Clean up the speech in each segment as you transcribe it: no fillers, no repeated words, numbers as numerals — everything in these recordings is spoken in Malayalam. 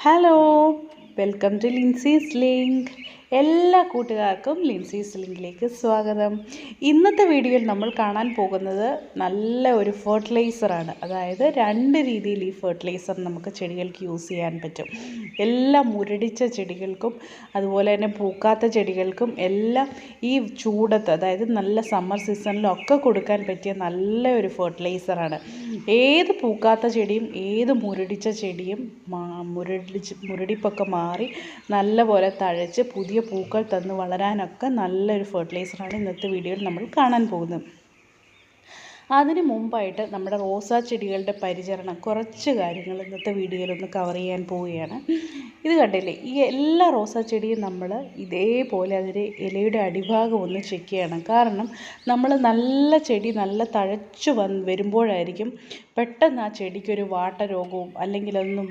Hello, welcome to Lincy's link. എല്ലാ കൂട്ടുകാർക്കും ലിൻസീസ് ലിങ്കിലേക്ക് സ്വാഗതം. ഇന്നത്തെ വീഡിയോയിൽ നമ്മൾ കാണാൻ പോകുന്നത് നല്ല ഒരു ഫെർട്ടിലൈസറാണ്. അതായത് രണ്ട് രീതിയിൽ ഈ ഫെർട്ടിലൈസർ നമുക്ക് ചെടികൾക്ക് യൂസ് ചെയ്യാൻ പറ്റും. എല്ലാം മുരടിച്ച ചെടികൾക്കും അതുപോലെ തന്നെ പൂക്കാത്ത ചെടികൾക്കും എല്ലാം ഈ ചൂടത്ത്, അതായത് നല്ല സമ്മർ സീസണിലൊക്കെ കൊടുക്കാൻ പറ്റിയ നല്ല ഒരു ഫെർട്ടിലൈസറാണ്. ഏത് പൂക്കാത്ത ചെടിയും ഏത് മുരടിച്ച ചെടിയും മുരടിപ്പൊക്കെ മാറി നല്ല പോലെ തഴച്ച് പുതിയ പൂക്കൾ തന്ന് വളരാനൊക്കെ നല്ലൊരു ഫെർട്ടിലൈസറാണ് ഇന്നത്തെ വീഡിയോയിൽ നമ്മൾ കാണാൻ പോകുന്നത്. അതിന് മുമ്പായിട്ട് നമ്മുടെ റോസാ ചെടികളുടെ പരിചരണം കുറച്ച് കാര്യങ്ങൾ ഇന്നത്തെ വീഡിയോയിലൊന്ന് കവർ ചെയ്യാൻ പോവുകയാണ്. ഇത് കണ്ടില്ലേ, ഈ എല്ലാ റോസാ ചെടിയും നമ്മൾ ഇതേപോലെ അതിൻ്റെ ഇലയുടെ അടിഭാഗം ഒന്ന് ചെക്ക് ചെയ്യണം. കാരണം നമ്മൾ നല്ല ചെടി നല്ല തഴച്ചു വരുമ്പോഴായിരിക്കും പെട്ടെന്ന് ആ ചെടിക്കൊരു വാട്ടരോഗവും അല്ലെങ്കിൽ അതൊന്നും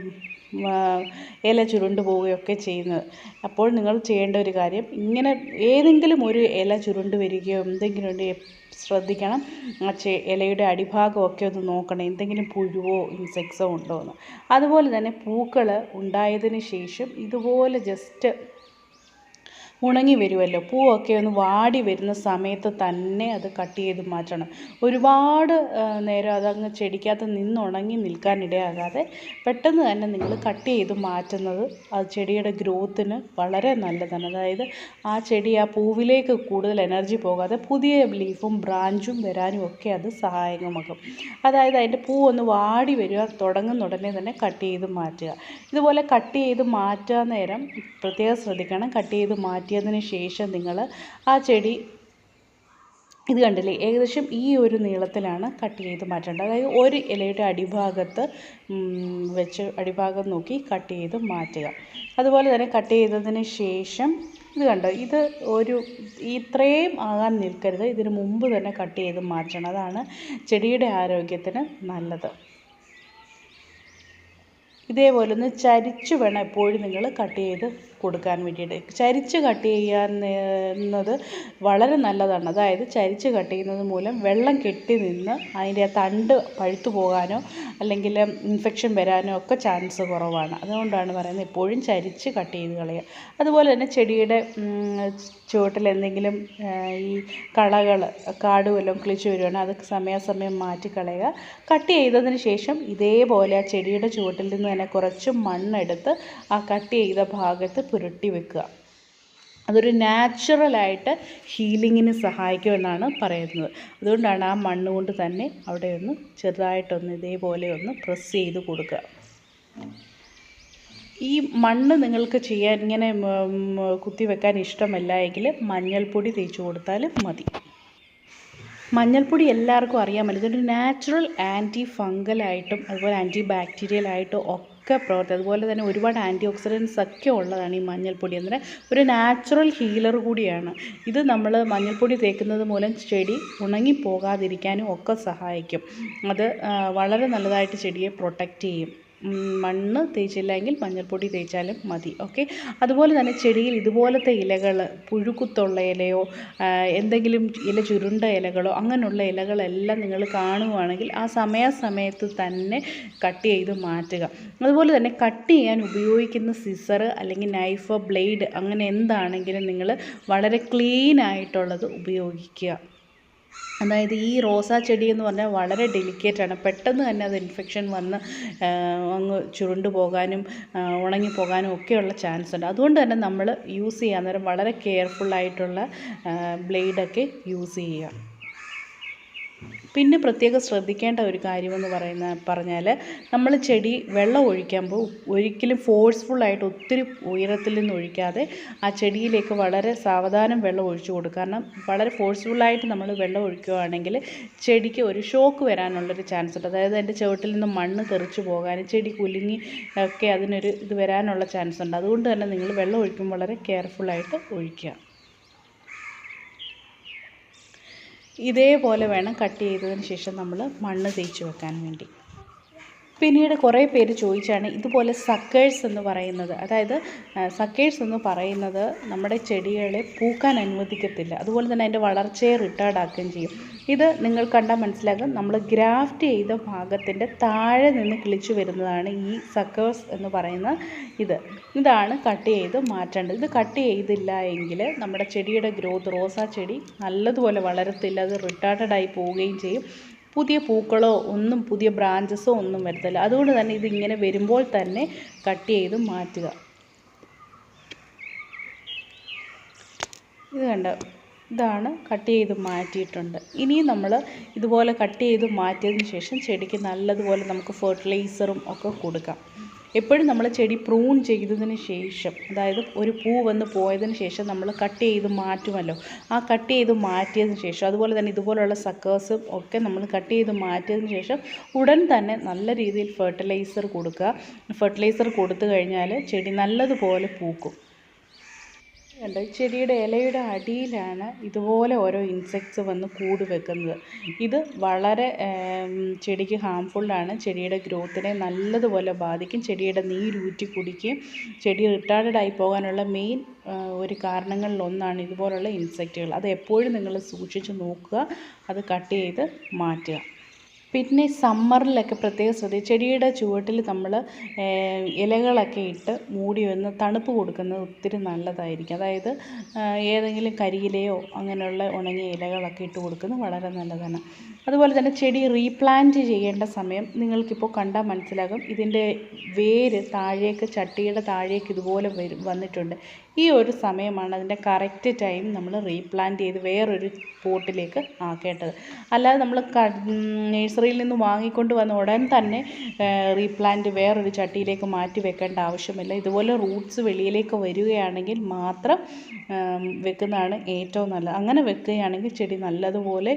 ഇല ചുരുണ്ടു പോവുകയൊക്കെ ചെയ്യുന്നത്. അപ്പോൾ നിങ്ങൾ ചെയ്യേണ്ട ഒരു കാര്യം, ഇങ്ങനെ ഏതെങ്കിലും ഒരു ഇല ചുരുണ്ട് വരികയോ എന്തെങ്കിലും ഉണ്ടെങ്കിൽ ശ്രദ്ധിക്കണം. ആ ഇലയുടെ അടിഭാഗമൊക്കെ ഒന്ന് നോക്കണം, എന്തെങ്കിലും പുഴുവോ ഇൻസെക്ട്സോ ഉണ്ടോ എന്ന്. അതുപോലെ തന്നെ പൂക്കൾ ഉണ്ടായതിന് ശേഷം ഇതുപോലെ ജസ്റ്റ് ഉണങ്ങി വരുമല്ലോ, പൂവൊക്കെ ഒന്ന് വാടി വരുന്ന സമയത്ത് തന്നെ അത് കട്ട് ചെയ്ത് മാറ്റണം. ഒരുപാട് നേരം അതങ്ങ് ചെടിക്കകത്ത് നിന്നുണങ്ങി നിൽക്കാനിടയാകാതെ പെട്ടെന്ന് തന്നെ നിങ്ങൾ കട്ട് ചെയ്ത് മാറ്റുന്നത് ആ ചെടിയുടെ ഗ്രോത്തിന് വളരെ നല്ലതാണ്. അതായത് ആ ചെടി ആ പൂവിലേക്ക് കൂടുതൽ എനർജി പോകാതെ പുതിയ ലീഫും ബ്രാഞ്ചും വരാനും ഒക്കെ അത് സഹായകമാകും. അതായത് അതിൻ്റെ പൂവൊന്ന് വാടി വരിക തുടങ്ങുന്ന ഉടനെ തന്നെ കട്ട് ചെയ്ത് മാറ്റുക. ഇതുപോലെ കട്ട് ചെയ്ത് മാറ്റാൻ നേരം പ്രത്യേകം ശ്രദ്ധിക്കണം. കട്ട് ചെയ്ത് മാറ്റിയതിന് ശേഷം നിങ്ങൾ ആ ചെടി, ഇത് കണ്ടില്ലേ, ഏകദേശം ഈ ഒരു നീളത്തിലാണ് കട്ട് ചെയ്ത് മാറ്റേണ്ടത്. അതായത് ഒരു ഇലയുടെ അടിഭാഗത്ത് വെച്ച് അടിഭാഗം നോക്കി കട്ട് ചെയ്ത് മാറ്റുക. അതുപോലെ തന്നെ കട്ട് ചെയ്തതിന് ശേഷം ഇത് കണ്ടോ, ഇത് ഇത്രയും ആകാൻ നിൽക്കരുത്, ഇതിന് മുമ്പ് തന്നെ കട്ട് ചെയ്ത് മാറ്റണം. അതാണ് ചെടിയുടെ ആരോഗ്യത്തിന് നല്ലത്. ഇതേപോലെ ഒന്ന് ചരിച്ച് വേണം എപ്പോഴും നിങ്ങൾ കട്ട് ചെയ്ത് കൊടുക്കാൻ വേണ്ടിയിട്ട്. ചരിച്ച് കട്ട് ചെയ്യുന്നത് വളരെ നല്ലതാണ്. അതായത് ചരിച്ച് കട്ട് ചെയ്യുന്നത് മൂലം വെള്ളം കെട്ടി നിന്ന് അതിൻ്റെ തണ്ട് പഴുത്തു പോകാനോ അല്ലെങ്കിൽ ഇൻഫെക്ഷൻ വരാനോ ഒക്കെ ചാൻസ് കുറവാണ്. അതുകൊണ്ടാണ് പറയുന്നത് എപ്പോഴും ചരിച്ച് കട്ട് ചെയ്ത് കളയുക. അതുപോലെ തന്നെ ചെടിയുടെ ചുവട്ടിൽ എന്തെങ്കിലും ഈ കളകൾ, കാട് വല്ലതും കിളിച്ച് വരുവാണ്, അത് സമയാസമയം മാറ്റിക്കളയുക. കട്ട് ചെയ്തതിന് ശേഷം ഇതേപോലെ ആ ചെടിയുടെ ചുവട്ടിൽ നിന്ന് തന്നെ കുറച്ച് മണ്ണെടുത്ത് ആ കട്ട് ചെയ്ത ഭാഗത്ത് പുരട്ടി വെക്കുക. അതൊരു നാച്ചുറലായിട്ട് ഹീലിങ്ങിന് സഹായിക്കുമെന്നാണ് പറയുന്നത്. അതുകൊണ്ടാണ് ആ മണ്ണ് കൊണ്ട് തന്നെ അവിടെ ഒന്ന് ചെറുതായിട്ടൊന്ന് ഇതേപോലെ ഒന്ന് പ്രസ് ചെയ്ത് കൊടുക്കുക. ഈ മണ്ണ് നിങ്ങൾക്ക് ചെയ്യാൻ ഇങ്ങനെ കുത്തിവെക്കാൻ ഇഷ്ടമല്ല എങ്കിൽ മഞ്ഞൾപ്പൊടി തേച്ച് കൊടുത്താലും മതി. മഞ്ഞൾപ്പൊടി എല്ലാവർക്കും അറിയാമല്ലോ, ഇതൊരു നാച്ചുറൽ ആൻറ്റി ഫംഗലായിട്ടും അതുപോലെ ആൻറ്റി ബാക്ടീരിയലായിട്ടും ഒക്കെ പ്രവർത്തിക്കും. അതുപോലെ തന്നെ ഒരുപാട് ആൻറ്റി ഓക്സിഡൻസ് ഒക്കെ ഉള്ളതാണ് ഈ മഞ്ഞൾപ്പൊടി. എന്നാൽ ഒരു നാച്ചുറൽ ഹീലർ കൂടിയാണ് ഇത്. നമ്മൾ മഞ്ഞൾപ്പൊടി തേക്കുന്നത് മൂലം ചെടി ഉണങ്ങിപ്പോകാതിരിക്കാനും ഒക്കെ സഹായിക്കും. അത് വളരെ നല്ലതായിട്ട് ചെടിയെ പ്രൊട്ടക്റ്റ് ചെയ്യും. മണ്ണ് തേച്ചില്ലെങ്കിൽ മഞ്ഞൾപ്പൊടി തേച്ചാലും മതി. ഓക്കെ. അതുപോലെ തന്നെ ചെടിയിൽ ഇതുപോലത്തെ ഇലകൾ, പുഴുക്കുത്തുള്ള ഇലയോ എന്തെങ്കിലും ഇല ചുരുണ്ട ഇലകളോ അങ്ങനെയുള്ള ഇലകളെല്ലാം നിങ്ങൾ കാണുകയാണെങ്കിൽ ആ സമയത്ത് തന്നെ കട്ട് ചെയ്ത് മാറ്റുക. അതുപോലെ തന്നെ കട്ട് ചെയ്യാൻ ഉപയോഗിക്കുന്ന സിസറ് അല്ലെങ്കിൽ നൈഫ്, ബ്ലേഡ് അങ്ങനെ എന്താണെങ്കിലും നിങ്ങൾ വളരെ ക്ലീൻ ആയിട്ടുള്ളത് ഉപയോഗിക്കുക. അതായത് ഈ റോസാ ചെടി എന്ന് പറഞ്ഞാൽ വളരെ ഡെലിക്കേറ്റാണ്. പെട്ടെന്ന് തന്നെ അത് ഇൻഫെക്ഷൻ വന്ന് അങ്ങ് ചുരുണ്ടു പോകാനും ഉണങ്ങിപ്പോകാനും ഒക്കെയുള്ള ചാൻസ് ഉണ്ട്. അതുകൊണ്ട് തന്നെ നമ്മൾ യൂസ് ചെയ്യാൻ നേരം വളരെ കെയർഫുള്ളായിട്ടുള്ള ബ്ലേഡൊക്കെ യൂസ് ചെയ്യുക. പിന്നെ പ്രത്യേകം ശ്രദ്ധിക്കേണ്ട ഒരു കാര്യമെന്ന് പറഞ്ഞാൽ നമ്മൾ ചെടി വെള്ളം ഒഴിക്കുമ്പോൾ ഒരിക്കലും ഫോഴ്സ്ഫുള്ളായിട്ട് ഒത്തിരി ഉയരത്തിൽ നിന്ന് ഒഴിക്കാതെ ആ ചെടിയിലേക്ക് വളരെ സാവധാനം വെള്ളം ഒഴിച്ചു കൊടുക്കുക. കാരണം വളരെ ഫോഴ്സ്ഫുള്ളായിട്ട് നമ്മൾ വെള്ളം ഒഴിക്കുകയാണെങ്കിൽ ചെടിക്ക് ഒരു ഷോക്ക് വരാനുള്ളൊരു ചാൻസ് ഉണ്ട്. അതായത് അതിൻ്റെ ചുവട്ടിൽ നിന്ന് മണ്ണ് തെറിച്ച് പോകാനും ചെടി കുലുങ്ങി ഒക്കെ അതിനൊരു ഇത് വരാനുള്ള ചാൻസ് ഉണ്ട്. അതുകൊണ്ട് തന്നെ നിങ്ങൾ വെള്ളം ഒഴിക്കുമ്പോൾ വളരെ കെയർഫുള്ളായിട്ട് ഒഴിക്കുക. ഇതേപോലെ വേണം കട്ട് ചെയ്തതിന് ശേഷം നമ്മൾ മണ്ണ് തേച്ച് വെക്കാൻ വേണ്ടി. പിന്നീട് കുറേ പേര് ചോദിച്ചാണ് ഇതുപോലെ സക്കേഴ്സ് എന്ന് പറയുന്നത്. അതായത് സക്കേഴ്സ് എന്ന് പറയുന്നത് നമ്മുടെ ചെടികളെ പൂക്കാൻ അനുവദിക്കത്തില്ല, അതുപോലെ തന്നെ അതിൻ്റെ വളർച്ചയെ റിട്ടാർഡാക്കുകയും ചെയ്യും. ഇത് നിങ്ങൾ കണ്ടാൽ മനസ്സിലാകും. നമ്മൾ ഗ്രാഫ്റ്റ് ചെയ്ത ഭാഗത്തിൻ്റെ താഴെ നിന്ന് കിളിച്ചു വരുന്നതാണ് ഈ സക്കേഴ്സ് എന്ന് പറയുന്ന ഇതാണ് കട്ട് ചെയ്ത് മാറ്റേണ്ടത്. ഇത് കട്ട് ചെയ്തില്ല എങ്കിൽ നമ്മുടെ ചെടിയുടെ ഗ്രോത്ത്, റോസാ ചെടി നല്ലതുപോലെ വളരത്തില്ല, അത് റിട്ടാർഡായി പോവുകയും ചെയ്യും. പുതിയ പൂക്കളോ ഒന്നും പുതിയ ബ്രാഞ്ചസോ ഒന്നും വരത്തില്ല. അതുകൊണ്ട് തന്നെ ഇതിങ്ങനെ വരുമ്പോൾ തന്നെ കട്ട് ചെയ്ത് മാറ്റുക. ഇത് കണ്ടോ, ഇതാണ് കട്ട് ചെയ്ത് മാറ്റിയിട്ടുണ്ട്. ഇനിയും നമ്മൾ ഇതുപോലെ കട്ട് ചെയ്ത് മാറ്റിയതിന് ശേഷം ചെടിക്ക് നല്ലതുപോലെ നമുക്ക് ഫെർട്ടിലൈസറും ഒക്കെ കൊടുക്കാം. എപ്പോഴും നമ്മൾ ചെടി പ്രൂൺ ചെയ്തതിന് ശേഷം, അതായത് ഒരു പൂ വന്ന് പോയതിന് ശേഷം നമ്മൾ കട്ട് ചെയ്ത് മാറ്റുമല്ലോ, ആ കട്ട് ചെയ്ത് മാറ്റിയതിന് ശേഷം, അതുപോലെ തന്നെ ഇതുപോലുള്ള സക്കേഴ്സും ഒക്കെ നമ്മൾ കട്ട് ചെയ്ത് മാറ്റിയതിന് ശേഷം ഉടൻ തന്നെ നല്ല രീതിയിൽ ഫെർട്ടിലൈസർ കൊടുക്കുക. ഫെർട്ടിലൈസർ കൊടുത്തു കഴിഞ്ഞാൽ ചെടി നല്ലതുപോലെ പൂക്കും. കണ്ടോ, ചെടിയുടെ ഇലയുടെ അടിയിലാണ് ഇതുപോലെ ഓരോ ഇൻസെക്ട്സ് വന്ന് കൂട് വെക്കുന്നത്. ഇത് വളരെ ചെടിക്ക് ഹാംഫുള്ളാണ്. ചെടിയുടെ ഗ്രോത്തിനെ നല്ലതുപോലെ ബാധിക്കും. ചെടിയുടെ നീരൂറ്റി കുടിക്കുകയും ചെടി റിട്ടാർഡായി പോകാനുള്ള മെയിൻ ഒരു കാരണങ്ങളിലൊന്നാണ് ഇതുപോലുള്ള ഇൻസെക്റ്റുകൾ. അത് എപ്പോഴും നിങ്ങൾ സൂക്ഷിച്ച് നോക്കുക, അത് കട്ട് ചെയ്ത് മാറ്റുക. പിന്നെ സമ്മറിലൊക്കെ പ്രത്യേകം ശ്രദ്ധിക്കുക, ചെടിയുടെ ചുവട്ടിൽ നമ്മൾ ഇലകളൊക്കെ ഇട്ട് മൂടി വന്ന് തണുപ്പ് കൊടുക്കുന്നത് ഒത്തിരി നല്ലതായിരിക്കും. അതായത് ഏതെങ്കിലും കരിയിലയോ അങ്ങനെയുള്ള ഉണങ്ങിയ ഇലകളൊക്കെ ഇട്ട് കൊടുക്കുന്നത് വളരെ നല്ലതാണ്. അതുപോലെ തന്നെ ചെടി റീപ്ലാന്റ് ചെയ്യേണ്ട സമയം നിങ്ങൾക്കിപ്പോൾ കണ്ടാൽ മനസ്സിലാകും. ഇതിൻ്റെ വേര് താഴേക്ക്, ചട്ടിയുടെ താഴേക്ക് ഇതുപോലെ വന്നിട്ടുണ്ട്. ഈ ഒരു സമയമാണ് അതിൻ്റെ കറക്റ്റ് ടൈം നമ്മൾ റീപ്ലാന്റ് ചെയ്ത് വേറൊരു പോട്ടിലേക്ക് ആക്കേണ്ടത്. അല്ലാതെ നമ്മൾ നഴ്സറിയിൽ നിന്ന് വാങ്ങിക്കൊണ്ട് വന്ന ഉടൻ തന്നെ റീപ്ലാന്റ് വേറൊരു ചട്ടിയിലേക്ക് മാറ്റി വെക്കേണ്ട ആവശ്യമില്ല. ഇതുപോലെ റൂട്ട്സ് വെളിയിലേക്ക് വരികയാണെങ്കിൽ മാത്രം വെക്കുന്നതാണ് ഏറ്റവും നല്ലത്. അങ്ങനെ വെക്കുകയാണെങ്കിൽ ചെടി നല്ലതുപോലെ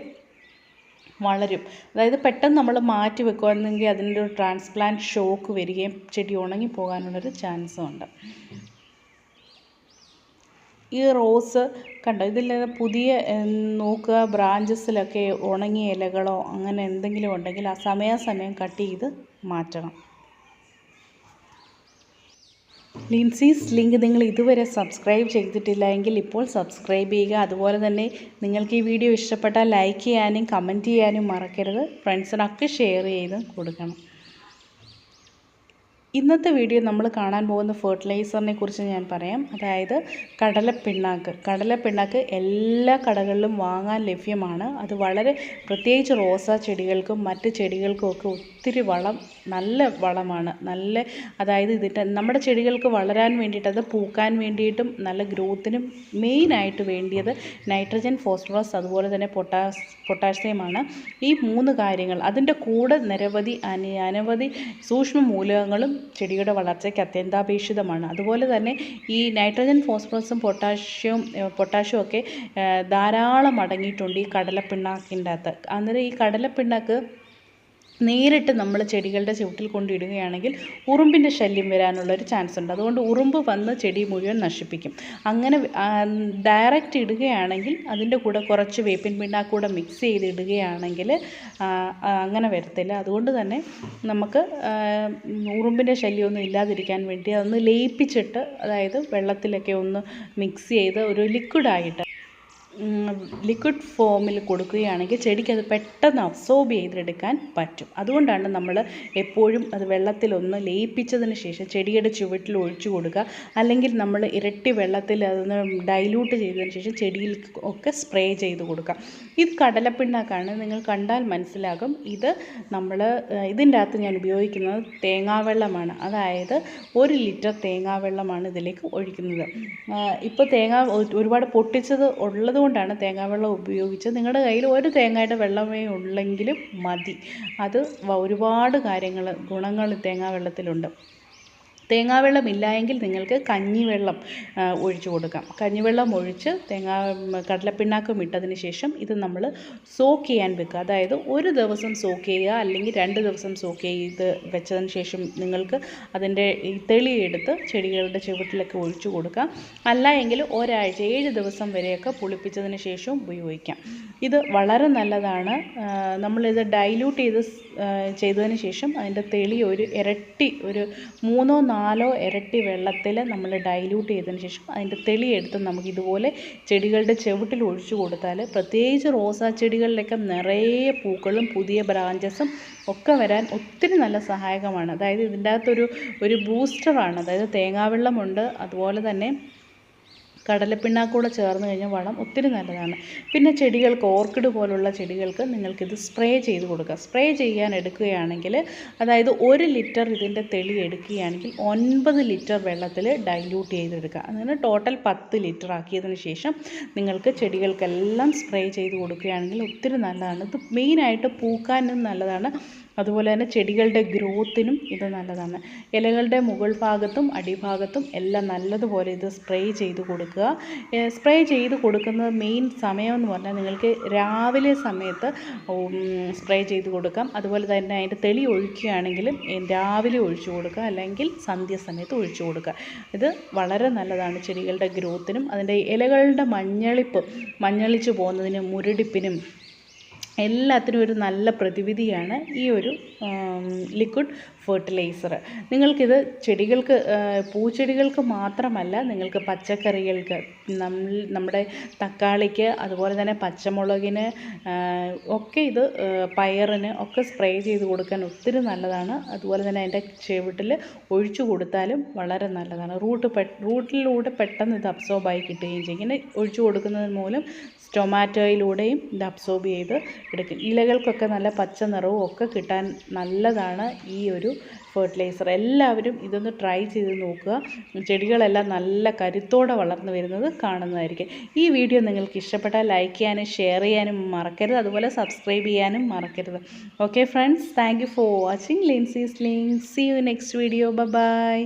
വളരും. അതായത് പെട്ടെന്ന് നമ്മൾ മാറ്റി വെക്കുകയാണെങ്കിൽ അതിൻ്റെ ഒരു ട്രാൻസ്പ്ലാന്റ് ഷോക്ക് വരികയും ചെടി ഉണങ്ങിപ്പോകാനുള്ളൊരു ചാൻസും ഉണ്ട്. ഈ റോസ് കണ്ടോ, ഇതിൽ പുതിയ നോക്കുക, ബ്രാഞ്ചസിലൊക്കെ ഉണങ്ങിയ ഇലകളോ അങ്ങനെ എന്തെങ്കിലും ഉണ്ടെങ്കിൽ ആ സമയാസമയം കട്ട് ചെയ്ത് മാറ്റണം. ലിൻസീസ് ലിങ്ക് നിങ്ങൾ ഇതുവരെ സബ്സ്ക്രൈബ് ചെയ്തിട്ടില്ല എങ്കിൽ ഇപ്പോൾ സബ്സ്ക്രൈബ് ചെയ്യുക. അതുപോലെ തന്നെ നിങ്ങൾക്ക് ഈ വീഡിയോ ഇഷ്ടപ്പെട്ടാൽ ലൈക്ക് ചെയ്യാനും കമൻറ്റ് ചെയ്യാനും മറക്കരുത്. ഫ്രണ്ട്സിനൊക്കെ ഷെയർ ചെയ്ത് കൊടുക്കണം. ഇന്നത്തെ വീഡിയോ നമ്മൾ കാണാൻ പോകുന്ന ഫെർട്ടിലൈസറിനെ കുറിച്ച് ഞാൻ പറയാം. അതായത് കടലപ്പിണ്ണാക്ക് എല്ലാ കടകളിലും വാങ്ങാൻ ലഭ്യമാണ്. അത് വളരെ പ്രത്യേകിച്ച് റോസാ ചെടികൾക്കും മറ്റ് ചെടികൾക്കും ഒക്കെ ഒത്തിരി നല്ല വളമാണ്. അതായത് ഇതിൻ്റെ നമ്മുടെ ചെടികൾക്ക് വളരാൻ വേണ്ടിയിട്ട്, അത് പൂക്കാൻ വേണ്ടിയിട്ടും നല്ല ഗ്രോത്തിനും മെയിനായിട്ട് വേണ്ടിയത് നൈട്രജൻ, ഫോസ്ഫറസ്, അതുപോലെ തന്നെ പൊട്ടാസ്യമാണ്. ഈ 3 കാര്യങ്ങൾ, അതിൻ്റെ കൂടെ അനവധി സൂക്ഷ്മ മൂലകങ്ങളും ചെടിയുടെ വളർച്ചയ്ക്ക് അത്യന്താപേക്ഷിതമാണ്. അതുപോലെ തന്നെ ഈ നൈട്രജൻ, ഫോസ്ഫറസും പൊട്ടാഷ്യവും ഒക്കെ ധാരാളം അടങ്ങിയിട്ടുണ്ട് ഈ കടലപ്പിണ്ണാക്കിൻ്റെ അകത്ത്. അന്നേരം ഈ കടലപ്പിണ്ണാക്ക് നേരിട്ട് നമ്മൾ ചെടികളുടെ ചുവട്ടിൽ കൊണ്ടിടുകയാണെങ്കിൽ ഉറുമ്പിൻ്റെ ശല്യം വരാനുള്ളൊരു ചാൻസ് ഉണ്ട്. അതുകൊണ്ട് ഉറുമ്പ് വന്ന് ചെടി മുഴുവൻ നശിപ്പിക്കും. അങ്ങനെ ഡയറക്റ്റ് ഇടുകയാണെങ്കിൽ അതിൻ്റെ കൂടെ കുറച്ച് വേപ്പിൻ പിണ്ണാക്ക് കൂടെ മിക്സ് ചെയ്ത് ഇടുകയാണെങ്കിൽ അങ്ങനെ വരത്തില്ല. അതുകൊണ്ട് തന്നെ നമുക്ക് ഉറുമ്പിൻ്റെ ശല്യമൊന്നും ഇല്ലാതിരിക്കാൻ വേണ്ടി അതൊന്ന് ലയിപ്പിച്ചിട്ട്, അതായത് വെള്ളത്തിലൊക്കെ ഒന്ന് മിക്സ് ചെയ്ത് ഒരു ലിക്വിഡ് ഫോമിൽ കൊടുക്കുകയാണെങ്കിൽ ചെടിക്ക് അത് പെട്ടെന്ന് അബ്സോർബ് ചെയ്തെടുക്കാൻ പറ്റും. അതുകൊണ്ടാണ് നമ്മൾ എപ്പോഴും അത് വെള്ളത്തിലൊന്ന് ലയിപ്പിച്ചതിന് ശേഷം ചെടിയുടെ ചുവട്ടിൽ ഒഴിച്ചു കൊടുക്കുക. അല്ലെങ്കിൽ നമ്മൾ ഇരട്ടി വെള്ളത്തിൽ അതൊന്ന് ഡൈല്യൂട്ട് ചെയ്തതിന് ശേഷം ചെടിയിൽ ഒക്കെ സ്പ്രേ ചെയ്ത് കൊടുക്കുക. ഇത് കടലപ്പിണ്ണാക്കാണ്. നിങ്ങൾ കണ്ടാൽ മനസ്സിലാകും. ഇതിൻ്റെ അകത്ത് ഞാൻ ഉപയോഗിക്കുന്നത് തേങ്ങാവെള്ളമാണ്. അതായത് 1 ലിറ്റർ തേങ്ങാവെള്ളമാണ് ഇതിലേക്ക് ഒഴിക്കുന്നത്. ഇപ്പോൾ തേങ്ങ ഒരുപാട് പൊട്ടിച്ചത് ഉള്ളതുകൊണ്ടാണ് തേങ്ങാവെള്ളം ഉപയോഗിച്ചത്. നിങ്ങളുടെ കയ്യിൽ ഒരു തേങ്ങയുടെ വെള്ളമേ ഉള്ളെങ്കിലും മതി. അത് ഒരുപാട് ഗുണങ്ങൾ തേങ്ങാവെള്ളത്തിലുണ്ട്. തേങ്ങാവെള്ളം ഇല്ലായെങ്കിൽ നിങ്ങൾക്ക് കഞ്ഞിവെള്ളം ഒഴിച്ചു കൊടുക്കാം. കഞ്ഞിവെള്ളം ഒഴിച്ച് കടലപ്പിണ്ണാക്കും ഇട്ടതിന് ശേഷം ഇത് നമ്മൾ സോക്ക് ചെയ്യാൻ വെക്കുക. അതായത് ഒരു ദിവസം സോക്ക് ചെയ്യുക, അല്ലെങ്കിൽ 2 ദിവസം സോക്ക് ചെയ്ത് വെച്ചതിന് ശേഷം നിങ്ങൾക്ക് അതിൻ്റെ ഈ തെളിയെടുത്ത് ചെടികളുടെ ചുവട്ടിലൊക്കെ ഒഴിച്ചു കൊടുക്കാം. അല്ല എങ്കിൽ ഒരാഴ്ച 7 ദിവസം വരെയൊക്കെ പുളിപ്പിച്ചതിന് ശേഷം ഉപയോഗിക്കാം. ഇത് വളരെ നല്ലതാണ്. നമ്മളിത് ഡൈല്യൂട്ട് ചെയ്തതിന് ശേഷം അതിൻ്റെ തെളി ഒരു 3-4 ഇരട്ടി വെള്ളത്തിൽ നമ്മൾ ഡൈല്യൂട്ട് ചെയ്തതിന് ശേഷം അതിൻ്റെ തെളിയെടുത്ത് നമുക്ക് ഇതുപോലെ ചെടികളുടെ ചുവട്ടിൽ ഒഴിച്ചു കൊടുത്താൽ, പ്രത്യേകിച്ച് റോസാ ചെടികളിലൊക്കെ നിറയെ പൂക്കളും പുതിയ ബ്രാഞ്ചസും ഒക്കെ വരാൻ ഒത്തിരി നല്ല സഹായകമാണ്. അതായത് ഇതിൻ്റെ അകത്തൊരു ബൂസ്റ്ററാണ്. അതായത് തേങ്ങാവെള്ളമുണ്ട്, അതുപോലെ തന്നെ കടലപ്പിണ്ണാക്കൂടെ ചേർന്ന് കഴിഞ്ഞാൽ വളം ഒത്തിരി നല്ലതാണ്. പിന്നെ ചെടികൾക്ക്, ഓർക്കിഡ് പോലുള്ള ചെടികൾക്ക് നിങ്ങൾക്കിത് സ്പ്രേ ചെയ്ത് കൊടുക്കുക. സ്പ്രേ ചെയ്യാൻ എടുക്കുകയാണെങ്കിൽ, അതായത് 1 ലിറ്റർ ഇതിൻ്റെ തെളി എടുക്കുകയാണെങ്കിൽ 9 ലിറ്റർ വെള്ളത്തിൽ ഡൈല്യൂട്ട് ചെയ്തെടുക്കുക. അങ്ങനെ ടോട്ടൽ 10 ലിറ്റർ ആക്കിയതിന് ശേഷം നിങ്ങൾക്ക് ചെടികൾക്കെല്ലാം സ്പ്രേ ചെയ്ത് കൊടുക്കുകയാണെങ്കിൽ ഒത്തിരി നല്ലതാണ്. ഇത് മെയിനായിട്ട് പൂക്കാനും നല്ലതാണ്, അതുപോലെ തന്നെ ചെടികളുടെ ഗ്രോത്തിനും ഇത് നല്ലതാണ്. ഇലകളുടെ മുകൾ ഭാഗത്തും അടിഭാഗത്തും എല്ലാം നല്ലതുപോലെ ഇത് സ്പ്രേ ചെയ്ത് കൊടുക്കുക. സ്പ്രേ ചെയ്ത് കൊടുക്കുന്നത് മെയിൻ സമയമെന്ന് പറഞ്ഞാൽ നിങ്ങൾക്ക് രാവിലെ സമയത്ത് സ്പ്രേ ചെയ്ത് കൊടുക്കാം. അതുപോലെ തന്നെ അതിൻ്റെ തെളി ഒഴിക്കുകയാണെങ്കിലും രാവിലെ ഒഴിച്ചു കൊടുക്കുക, അല്ലെങ്കിൽ സന്ധ്യാസമയത്ത് ഒഴിച്ചു കൊടുക്കുക. ഇത് വളരെ നല്ലതാണ് ചെടികളുടെ ഗ്രോത്തിനും. അതിൻ്റെ ഇലകളുടെ മഞ്ഞളിച്ച് പോകുന്നതിനും മുരടിപ്പിനും എല്ലാത്തിനും ഒരു നല്ല പ്രതിവിധിയാണ് ഈ ഒരു ലിക്വിഡ് ഫെർട്ടിലൈസർ. നിങ്ങൾക്കിത് ചെടികൾക്ക്, പൂച്ചെടികൾക്ക് മാത്രമല്ല, നിങ്ങൾക്ക് പച്ചക്കറികൾക്ക്, നമ്മുടെ തക്കാളിക്ക്, അതുപോലെ തന്നെ പച്ചമുളകിന് ഒക്കെ ഇത്, പയറിന് ഒക്കെ സ്പ്രേ ചെയ്ത് കൊടുക്കാൻ ഒത്തിരി നല്ലതാണ്. അതുപോലെ തന്നെ അതിൻ്റെ ചുവട്ടിൽ ഒഴിച്ചു കൊടുത്താലും വളരെ നല്ലതാണ്. റൂട്ടിലൂടെ പെട്ടെന്ന് ഇത് അബ്സോർബായി കിട്ടുകയും ചെയ്യും. ഇങ്ങനെ ഒഴിച്ചു കൊടുക്കുന്നത് മൂലം ടൊമാറ്റോയിലൂടെയും ഇത് അബ്സോർബ് ചെയ്ത് എടുക്കും. ഇലകൾക്കൊക്കെ നല്ല പച്ച നിറവും ഒക്കെ കിട്ടാൻ നല്ലതാണ് ഈ ഒരു ഫെർട്ടിലൈസർ. എല്ലാവരും ഇതൊന്ന് ട്രൈ ചെയ്ത് നോക്കുക. ചെടികളെല്ലാം നല്ല കരുത്തോടെ വളർന്നു വരുന്നത് കാണുന്നതായിരിക്കും. ഈ വീഡിയോ നിങ്ങൾക്ക് ഇഷ്ടപ്പെട്ടാൽ ലൈക്ക് ചെയ്യാനും ഷെയർ ചെയ്യാനും മറക്കരുത്. അതുപോലെ സബ്സ്ക്രൈബ് ചെയ്യാനും മറക്കരുത്. Okay friends, thank you for watching Lincy's link. See you next video. By.